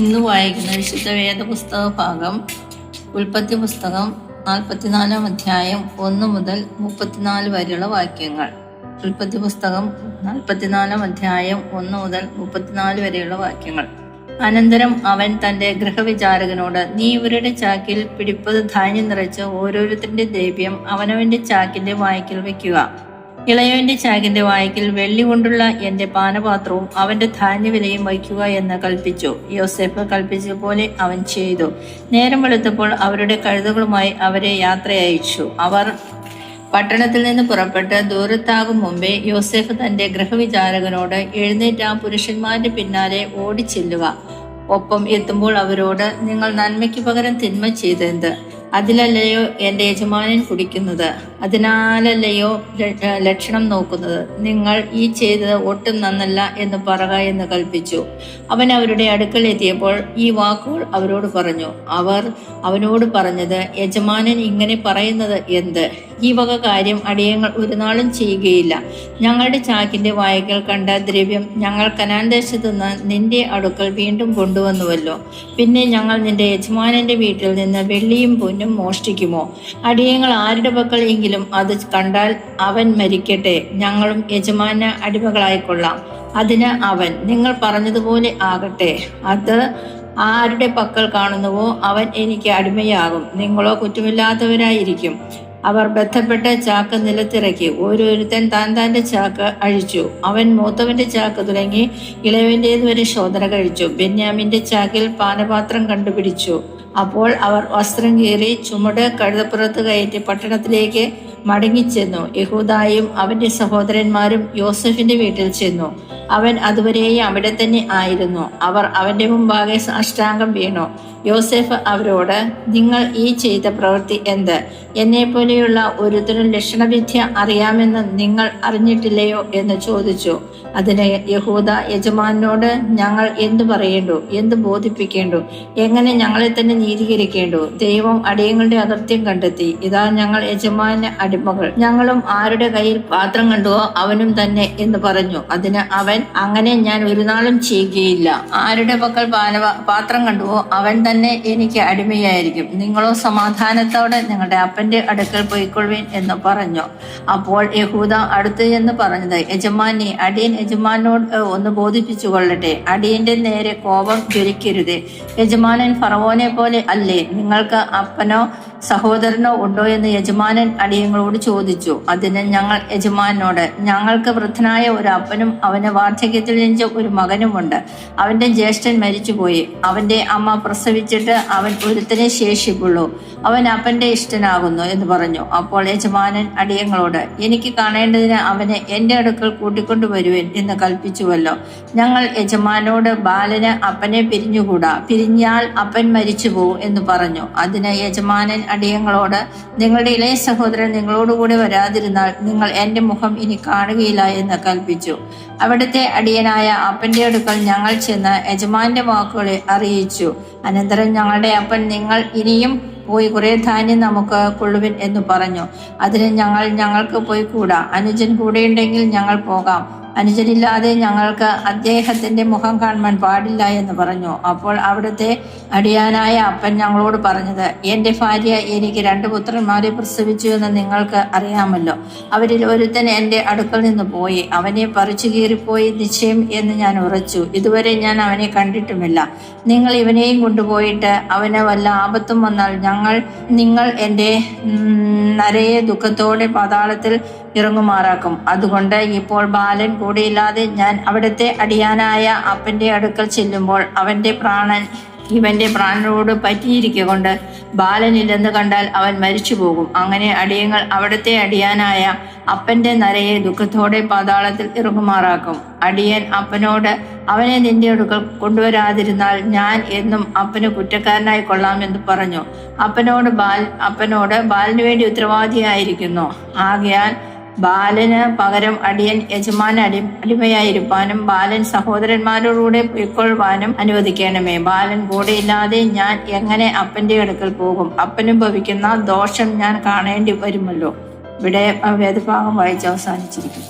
ഇന്ന് വായിക്കുന്ന വിശുദ്ധ വേദപുസ്തക ഭാഗം ഉൽപ്പത്തി പുസ്തകം 44 അധ്യായം 1 മുതൽ 34 വരെയുള്ള വാക്യങ്ങൾ. ഉൽപ്പത്തി പുസ്തകം 44 അധ്യായം 1 മുതൽ 34 വരെയുള്ള വാക്യങ്ങൾ. അനന്തരം അവൻ തന്റെ ഗൃഹവിചാരകനോട്, നീ ഇവരുടെ ചാക്കിൽ പിടിപ്പത് ധാന്യം നിറച്ച് ഓരോരുത്തരുടെ ദ്രവ്യം അവനവന്റെ ചാക്കിന്റെ വായ്ക്കൽ വെക്കുക. ഇളയവന്റെ ചാക്കിന്റെ വായ്ക്കൽ വെള്ളി കൊണ്ടുള്ള എന്റെ പാനപാത്രവും അവന്റെ ധാന്യവിലയും വയ്ക്കുക എന്ന് കൽപ്പിച്ചു. യോസേഫ് കൽപ്പിച്ചതുപോലെ അവൻ ചെയ്തു. നേരം വെളുത്തപ്പോൾ അവരുടെ കഴുതകളുമായി അവരെ യാത്രയയച്ചു. അവർ പട്ടണത്തിൽ നിന്ന് പുറപ്പെട്ട് ദൂരത്താകും മുമ്പേ യോസേഫ് തന്റെ ഗൃഹവിചാരകനോട്, എഴുന്നേറ്റ് ആ പുരുഷന്മാരുടെ പിന്നാലെ ഓടിച്ചെല്ലുക. ഒപ്പം എത്തുമ്പോൾ അവരോട്, നിങ്ങൾ നന്മയ്ക്ക് പകരം തിന്മ ചെയ്തെന്ത്? അതിലല്ലയോ എൻ്റെ യജമാനൻ കുടിക്കുന്നത്? അതിനാലല്ലയോ ലക്ഷണം നോക്കുന്നത്? നിങ്ങൾ ഈ ചെയ്തത് ഒട്ടും നന്നല്ല എന്ന് പറക എന്ന് കൽപ്പിച്ചു. അവൻ അവരുടെ അടുക്കൽ എത്തിയപ്പോൾ ഈ വാക്കുകൾ അവരോട് പറഞ്ഞു. അവർ അവനോട് പറഞ്ഞത്, യജമാനൻ ഇങ്ങനെ പറയുന്നത് എന്ത്? ഈ വക കാര്യം അടിയങ്ങൾ ഒരു നാളും ചെയ്യുകയില്ല. ഞങ്ങളുടെ ചാക്കിന്റെ വായ്ക്കൽ കണ്ട ദ്രവ്യം ഞങ്ങൾ കനാൻ ദേശത്തു നിന്ന് നിന്റെ അടുക്കൽ വീണ്ടും കൊണ്ടുവന്നുവല്ലോ. പിന്നെ ഞങ്ങൾ നിന്റെ യജമാനന്റെ വീട്ടിൽ നിന്ന് വെള്ളിയും പൊന്നും മോഷ്ടിക്കുമോ? അടിയങ്ങൾ ആരുടെ പക്കൽ എങ്കിലും അത് കണ്ടാൽ അവൻ മരിക്കട്ടെ, ഞങ്ങളും യജമാന അടിമകളായിക്കൊള്ളാം. അതിന് അവൻ, നിങ്ങൾ പറഞ്ഞതുപോലെ ആകട്ടെ. അത് ആരുടെ പക്കൽ കാണുന്നുവോ അവൻ എനിക്ക് അടിമയാകും. നിങ്ങളോ കുറ്റമില്ലാത്തവരായിരിക്കും. അവർ ബന്ധപ്പെട്ട ചാക്ക് നിലത്തിറക്കി. ഓരോരുത്തൻ താൻ്റെ ചാക്ക് അഴിച്ചു. അവൻ മൂത്തവന്റെ ചാക്ക് തുടങ്ങി ഇളയവൻ്റേതുവരെ ശോധന കഴിച്ചു. ബെന്യാമിന്റെ ചാക്കിൽ പാനപാത്രം കണ്ടുപിടിച്ചു. അപ്പോൾ അവർ വസ്ത്രം കീറി ചുമട് കഴുതപ്പുറത്ത് കയറ്റി പട്ടണത്തിലേക്ക് മടങ്ങിച്ചെന്നു. യഹൂദായും അവന്റെ സഹോദരന്മാരും യോസഫിന്റെ വീട്ടിൽ ചെന്നു. അവൻ അതുവരെയും അവിടെ തന്നെ ആയിരുന്നു. അവർ അവന്റെ മുമ്പാകെ സാഷ്ടാംഗം വീണു. യോസേഫ് അവരോട്, നിങ്ങൾ ഈ ചെയ്ത പ്രവൃത്തി എന്ത്? എന്നെപ്പോലെയുള്ള ഒരുത്തനും ലക്ഷണവിദ്യ അറിയാമെന്ന് നിങ്ങൾ അറിഞ്ഞിട്ടില്ലയോ എന്ന് ചോദിച്ചു. അതിന് യഹൂദ യജമാനോട്, ഞങ്ങൾ എന്തു പറയേണ്ടു? എന്ത് ബോധിപ്പിക്കേണ്ടു? എങ്ങനെ ഞങ്ങളെ തന്നെ നീതീകരിക്കേണ്ടു? ദൈവം അടിയങ്ങളുടെ അകൃത്യം കണ്ടെത്തി. ഇതാ ഞങ്ങൾ യജമാന അടിമകൾ. ഞങ്ങളും ആരുടെ കയ്യിൽ പാത്രം കണ്ടുവോ അവനും തന്നെ എന്ന് പറഞ്ഞു. അതിന് അവൻ, അങ്ങനെ ഞാൻ ഒരു നാളും ചെയ്യുകയില്ല. ആരുടെ പക്കൽ പാത്രം കണ്ടുവോ അവൻ തന്നെ എനിക്ക് അടിമയായിരിക്കും. നിങ്ങളോ സമാധാനത്തോടെ നിങ്ങളുടെ അപ്പന്റെ അടുക്കൽ പോയിക്കൊള്ളുവിൻ എന്ന് പറഞ്ഞു. അപ്പോൾ യഹൂദ അടുത്ത് എന്ന് പറഞ്ഞത്, യജമാനി, അടിയൻ യജമാനോട് ഒന്ന് ബോധിപ്പിച്ചു കൊള്ളട്ടെ. അടിയന്റെ നേരെ കോപം ജ്വലിക്കരുതേ. യജമാനൻ ഫറവോനെ പോലെ അല്ലേ? നിങ്ങൾക്ക് അപ്പനോ സഹോദരനോ ഉണ്ടോ എന്ന് യജമാനൻ അടിയങ്ങളോട് ചോദിച്ചു. അതിന് ഞങ്ങൾ യജമാനോട്, ഞങ്ങൾക്ക് വൃദ്ധനായ ഒരു അപ്പനും അവന് വാർദ്ധക്യത്തിൽ ജനിച്ച ഒരു മകനുമുണ്ട്. അവന്റെ ജ്യേഷ്ഠൻ മരിച്ചുപോയി. അവന്റെ അമ്മ പ്രസവിച്ചിട്ട് അവൻ ഒരുത്തനെ ശേഷിപ്പുള്ളൂ. അവൻ അപ്പന്റെ ഇഷ്ടനാകുന്നു എന്ന് പറഞ്ഞു. അപ്പോൾ യജമാനൻ അടിയങ്ങളോട്, എനിക്ക് കാണേണ്ടതിന് അവനെ എന്റെ അടുക്കൽ കൂട്ടിക്കൊണ്ടുവരുവേൻ എന്ന് കൽപ്പിച്ചുവല്ലോ. ഞങ്ങൾ യജമാനോട്, ബാലന് അപ്പനെ പിരിഞ്ഞുകൂടാ, പിരിഞ്ഞാൽ അപ്പൻ മരിച്ചു പോവും എന്ന് പറഞ്ഞു. അതിന് യജമാനൻ അടിയങ്ങളോട്, നിങ്ങളുടെ ഇളയ സഹോദരൻ നിങ്ങളോടുകൂടി വരാതിരുന്നാൽ നിങ്ങൾ എന്റെ മുഖം ഇനി കാണുകയില്ല എന്ന് കൽപ്പിച്ചു. അവിടുത്തെ അടിയനായ അപ്പന്റെ അടുക്കൽ ഞങ്ങൾ ചെന്ന് യജമാന്റെ വാക്കുകളെ അറിയിച്ചു. അനന്തരം ഞങ്ങളുടെ അപ്പൻ, നിങ്ങൾ ഇനിയും പോയി കുറെ ധാന്യം നമുക്ക് കൊള്ളുവിൻ എന്ന് പറഞ്ഞു. അതിന് ഞങ്ങൾക്ക് പോയി കൂടാ. അനുജൻ കൂടെയുണ്ടെങ്കിൽ ഞങ്ങൾ പോകാം. അനുജനില്ലാതെ ഞങ്ങൾക്ക് അദ്ദേഹത്തിന്റെ മുഖം കാണുവാൻ പാടില്ല എന്ന് പറഞ്ഞു. അപ്പോൾ അവിടുത്തെ അടിയാനായ അപ്പൻ ഞങ്ങളോട് പറഞ്ഞത്, എന്റെ ഭാര്യ എനിക്ക് 2 പുത്രന്മാരെ പ്രസവിച്ചു എന്ന് നിങ്ങൾക്ക് അറിയാമല്ലോ. അവരിൽ ഒരുത്തൻ എന്റെ അടുക്കൽ നിന്ന് പോയി. അവനെ പറിച്ചു കീറിപ്പോയി നിശ്ചയം എന്ന് ഞാൻ ഉറച്ചു. ഇതുവരെ ഞാൻ അവനെ കണ്ടിട്ടുമില്ല. നിങ്ങൾ ഇവനെയും കൊണ്ടുപോയിട്ട് അവന് വല്ല ആപത്തും വന്നാൽ നിങ്ങൾ എൻ്റെ നരയെ ദുഃഖത്തോടെ പാതാളത്തിൽ ഇറങ്ങുമാറാക്കും. അതുകൊണ്ട് ഇപ്പോൾ ബാലൻ കൂടെയില്ലാതെ ഞാൻ അവിടുത്തെ അടിയാനായ അപ്പന്റെ അടുക്കൽ ചെല്ലുമ്പോൾ ഇവന്റെ പ്രാണനോട് പറ്റിയിരിക്കൊണ്ട് ബാലനില്ലെന്ന് കണ്ടാൽ അവൻ മരിച്ചു പോകും. അങ്ങനെ അടിയങ്ങൾ അവിടുത്തെ അടിയാനായ അപ്പന്റെ നരയെ ദുഃഖത്തോടെ പാതാളത്തിൽ ഇറങ്ങുമാറാക്കും. അടിയൻ അപ്പനോട്, അവനെ നിന്റെ അടുക്കൽ കൊണ്ടുവരാതിരുന്നാൽ ഞാൻ എന്നും അപ്പന് കുറ്റക്കാരനായി കൊള്ളാമെന്ന് പറഞ്ഞു. അപ്പനോട് ബാലന് വേണ്ടി ഉത്തരവാദിയായിരിക്കുന്നു. ആകയാൽ ബാലന് പകരം അടിയൻ യജമാന അടിമയായിരിക്കാനും ബാലൻ സഹോദരന്മാരോടുകൂടെ പൊയ്ക്കൊള്ളുവാനും അനുവദിക്കണമേ. ബാലൻ കൂടെയില്ലാതെ ഞാൻ എങ്ങനെ അപ്പന്റെ അടുക്കൽ പോകും? അപ്പനും ഭവിക്കുന്ന ദോഷം ഞാൻ കാണേണ്ടി വരുമല്ലോ. ഇവിടെ വേദഭാഗം വായിച്ച് അവസാനിച്ചിരിക്കുന്നു.